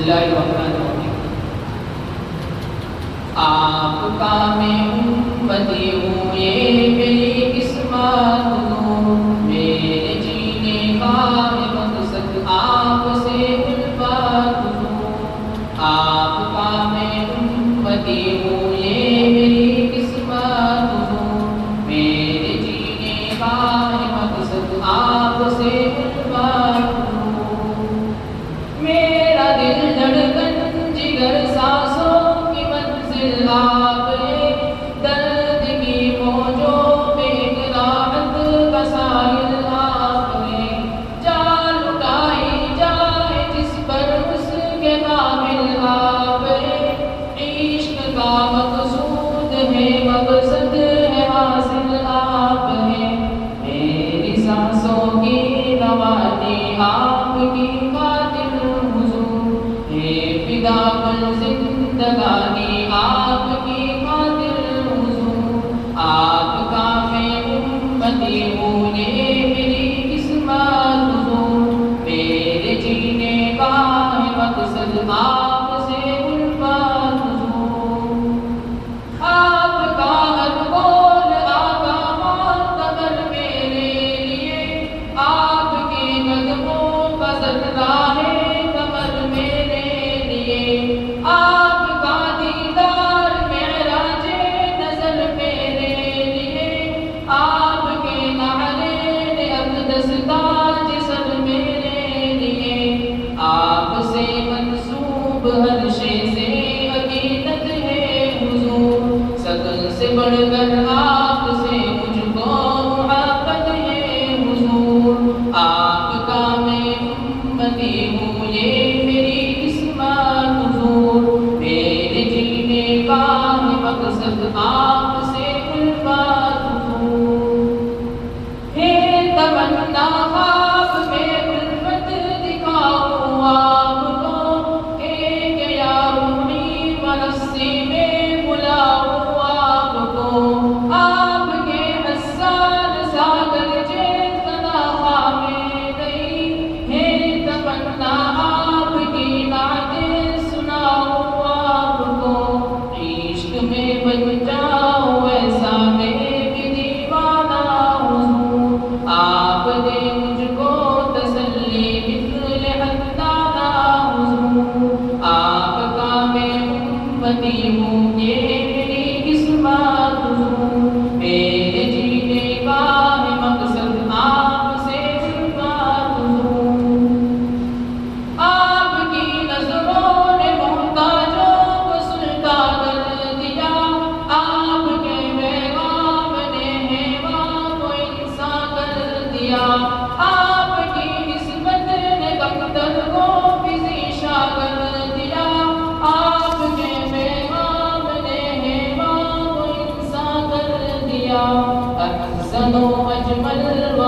اللہ الرحمن الرحیم۔ آپ کا میں امتی ہوں یہ میری قسمت ہوں، میرے جینے کا مقصد آپ سے الفت ہوں۔ آپ کا میں امتی ہوں یہ میری قسمت ہوں، میرے جینے کا مقصد آپ سے الفت ہوں۔ میرا دل دھڑکن جگر سانسوں کی منزل آپ ہے، درد کی موجوں میں ایک راحت کا ساحل آپ ہے۔ جان لٹائی جائے جس پر اس کے قابل آپ ہے، عشق کا مقصود ہے مقصد ہے حاصل آپ ہے۔ میری سانسوں کی روانی آپ کی خاطر حضور ہے، فدا کن زندگانی آپ کی خاطر حضور۔ آپ کا میں امتی ہوں یہ میری قسمت حضور، میرے جینے کا ہے مقصد آپ سے الفت حضور۔ آپ کا ہر قول آقا معتبر میرے لیے، آپ کے قدموں کا ذرہ ہے قمر میرے لیے۔ آپ کا دیدار معراج نظر میرے لیے، آپ کے نعلین اقدس تاج سر میرے لیے۔ آپ سے منسوب ہر شے سے عقیدت ہے حضور، سکل سے بڑھ کر آپ سے مجھ کو محبت ہے حضور۔ آپ کا میں امتی ہوں یہ میری قسمت حضور، میرے جینے کا ہے مقصد آپ سے الفت حضور۔ ہے تمنا خواب میں الفت دکھاؤں آپ کو، کہ یا روحی و نفسی میں بلاؤں آپ کو۔ آپ کے حسان ساگر جیتنا خواہ میں نہیں، ہے تمنا آپ کی نعتیں سناؤں آپ کو۔ عشق میں بن جاؤں ایسا میں بھی دیوانہ حضور، آپ نے مجھ کو تسلی مثل حدانہ حضور۔ آپ کا میں امتی ہوں یہ میری قسمت حضور، میرے جینے کا ہے مقصد آپ سے الفت حضور۔ آپ کی نظروں نے محتاجوں کو سلطان کر دیا، آپ کے پیغام نے حیوان کو انسان کر دیا۔ آپ کی نسبت نے کمتر کو بھی ذیشا کر دیا، آپ کے پیغام نے حیوان کو انسان کر دیا۔ احسن و اجمل و